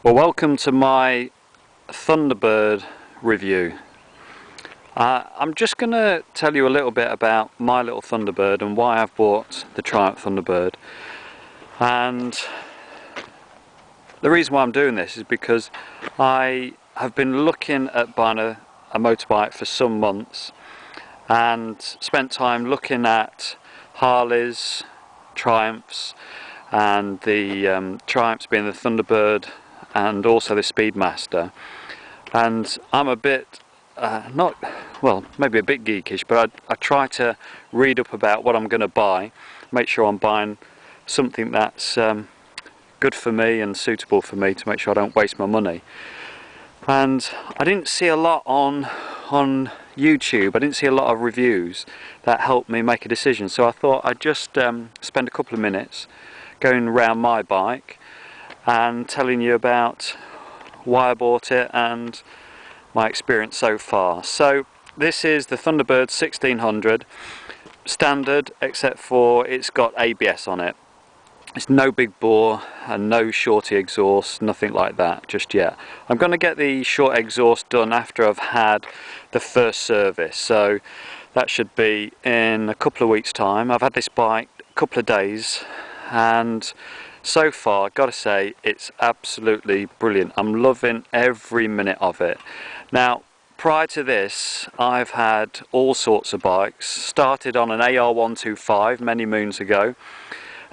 Well, welcome to my Thunderbird review. I'm just going to tell you a little bit about my little Thunderbird and why I've bought the Triumph Thunderbird. And the reason why I'm doing this is because I have been looking at buying a motorbike for some months and spent time looking at Harleys, Triumphs, and the Triumphs being the Thunderbird and also the Speedmaster. And I'm a bit maybe a bit geekish, but I try to read up about what I'm going to buy, make sure I'm buying something that's good for me and suitable for me, to make sure I don't waste my money. And I didn't see a lot on YouTube, I didn't see a lot of reviews that helped me make a decision, so I thought I'd just spend a couple of minutes going around my bike and telling you about why I bought it and my experience so far. So this is the Thunderbird 1600 standard, except for it's got ABS on it. It's no big bore and no shorty exhaust, nothing like that just yet. I'm going to get the short exhaust done after I've had the first service, so that should be in a couple of weeks' time. I've had this bike a couple of days and so far, I've got to say, it's absolutely brilliant. I'm loving every minute of it. Now, prior to this, I've had all sorts of bikes. Started on an AR125 many moons ago,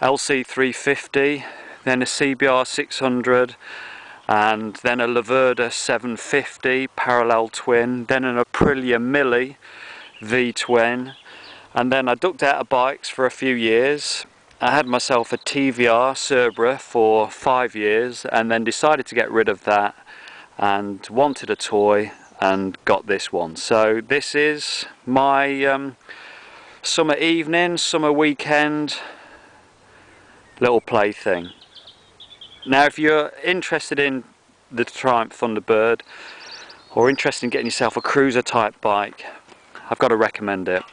LC350, then a CBR 600, and then a Laverda 750 parallel twin, then an Aprilia Mille V-twin, and then I ducked out of bikes for a few years. I had myself a TVR Cerbera for 5 years and then decided to get rid of that and wanted a toy and got this one. So this is my summer evening, summer weekend little plaything. Now if you're interested in the Triumph Thunderbird or interested in getting yourself a cruiser type bike, I've got to recommend it.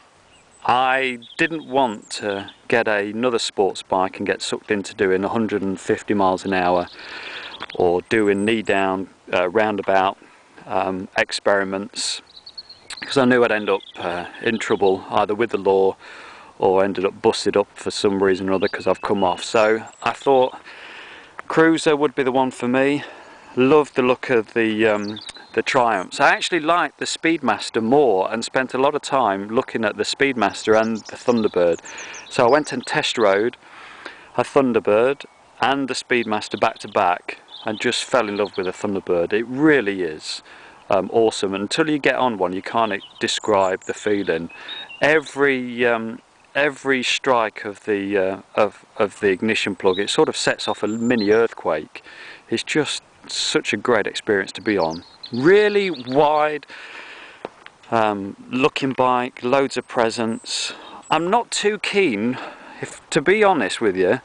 I didn't want to get another sports bike and get sucked into doing 150 miles an hour or doing knee down roundabout experiments, because I knew I'd end up in trouble either with the law or ended up busted up for some reason or other because I've come off. So I thought cruiser would be the one for me. Loved the look of the Triumphs. I actually liked the Speedmaster more and spent a lot of time looking at the Speedmaster and the Thunderbird. So I went and test rode a Thunderbird and the Speedmaster back to back and just fell in love with the Thunderbird. It really is awesome. Until you get on one, you can't describe the feeling. Every strike of the ignition plug, it sort of sets off a mini earthquake. It's just such a great experience to be on. Really wide looking bike, loads of presence. I'm not too keen, to be honest with you.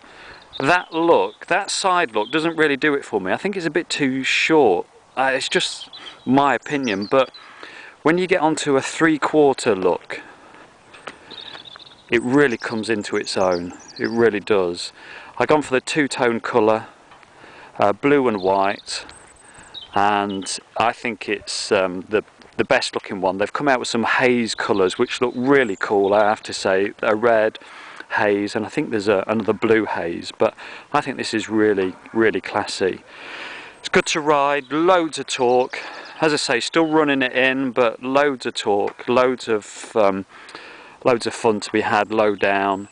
That side look doesn't really do it for me. I think it's a bit too short. It's just my opinion, but when you get onto a 3/4 look, it really comes into its own. It really does. I've gone for the two-tone colour, blue and white, and I think it's the best looking one. They've come out with some haze colours which look really cool, I have to say. A red haze, and I think there's another blue haze, but I think this is really, really classy. It's good to ride, loads of torque. As I say, still running it in, but loads of torque, loads of fun to be had low down.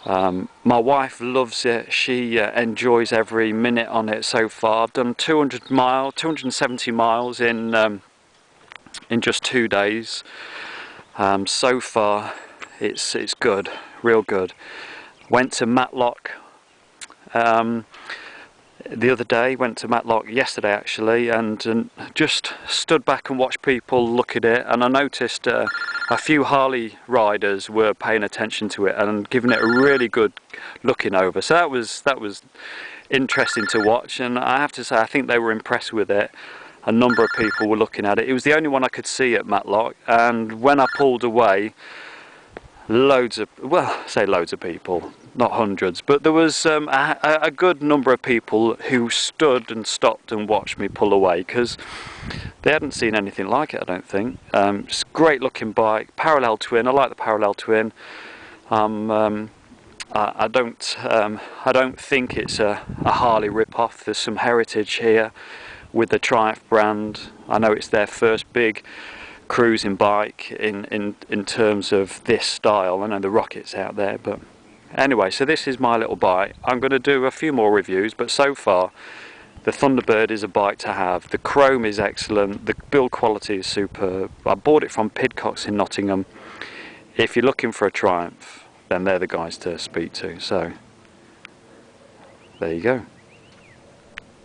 My wife loves it. She enjoys every minute on it so far. I've done 270 miles in just 2 days. So far, it's good, real good. Went to Matlock the other day. Went to Matlock yesterday actually, and just stood back and watched people look at it. And I noticed a few Harley riders were paying attention to it and giving it a really good looking over. So that was interesting to watch, and I have to say I think they were impressed with it. A number of people were looking at it. It was the only one I could see at Matlock, and when I pulled away, loads of people, not hundreds, but there was a good number of people who stood and stopped and watched me pull away, because they hadn't seen anything like it, I don't think. It's a great looking bike, parallel twin. I like the parallel twin. I don't think it's a Harley rip-off. There's some heritage here with the Triumph brand. I know it's their first big cruising bike in terms of this style. I know the Rocket's out there, but anyway, so this is my little bike. I'm going to do a few more reviews, but so far the Thunderbird is a bike to have. The chrome is excellent, the build quality is superb. I bought it from Pidcock's in Nottingham. If you're looking for a Triumph, then they're the guys to speak to. So there you go.